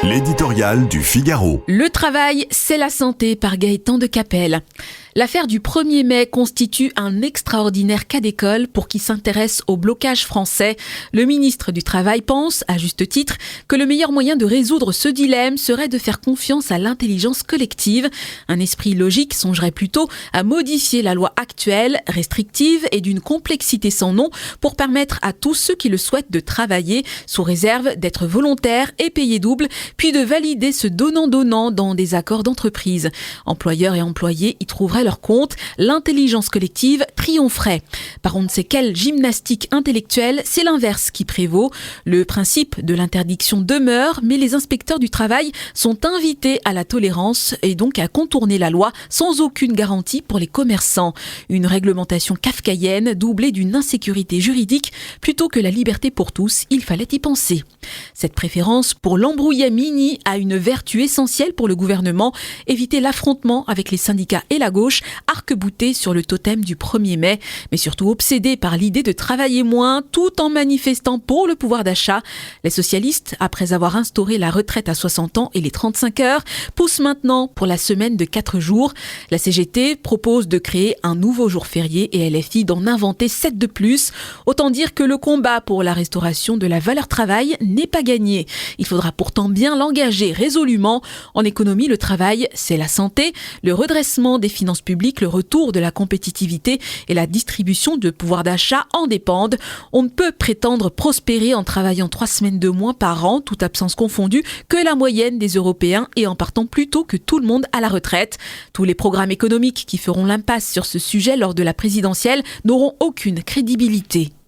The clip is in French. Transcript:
L'éditorial du Figaro. Le travail, c'est la santé par Gaëtan de Capelle. L'affaire du 1er mai constitue un extraordinaire cas d'école pour qui s'intéresse au blocage français. Le ministre du Travail pense, à juste titre, que le meilleur moyen de résoudre ce dilemme serait de faire confiance à l'intelligence collective. Un esprit logique songerait plutôt à modifier la loi actuelle, restrictive et d'une complexité sans nom, pour permettre à tous ceux qui le souhaitent de travailler, sous réserve d'être volontaires et payés double, puis de valider ce donnant-donnant dans des accords d'entreprise. Employeurs et employés y trouveraient leur compte, l'intelligence collective triompherait. Par on ne sait quelle gymnastique intellectuelle, c'est l'inverse qui prévaut. Le principe de l'interdiction demeure, mais les inspecteurs du travail sont invités à la tolérance et donc à contourner la loi sans aucune garantie pour les commerçants. Une réglementation kafkaïenne doublée d'une insécurité juridique plutôt que la liberté pour tous, il fallait y penser. Cette préférence pour l'embrouillamini a une vertu essentielle pour le gouvernement, éviter l'affrontement avec les syndicats et la gauche, arc-boutés sur le totem du 1er mai, mais surtout obsédés par l'idée de travailler moins tout en manifestant pour le pouvoir d'achat. Les socialistes, après avoir instauré la retraite à 60 ans et les 35 heures, poussent maintenant pour la semaine de 4 jours. La CGT propose de créer un nouveau jour férié et LFI d'en inventer 7 de plus. Autant dire que le combat pour la restauration de la valeur travail n'est pas gagné. Il faudra pourtant bien l'engager résolument. En économie, le travail, c'est la santé, le redressement des finances publiques, le retour de la compétitivité et la distribution de pouvoir d'achat en dépendent. On ne peut prétendre prospérer en travaillant 3 semaines de moins par an, toute absence confondue, que la moyenne des Européens et en partant plus tôt que tout le monde à la retraite. Tous les programmes économiques qui feront l'impasse sur ce sujet lors de la présidentielle n'auront aucune crédibilité.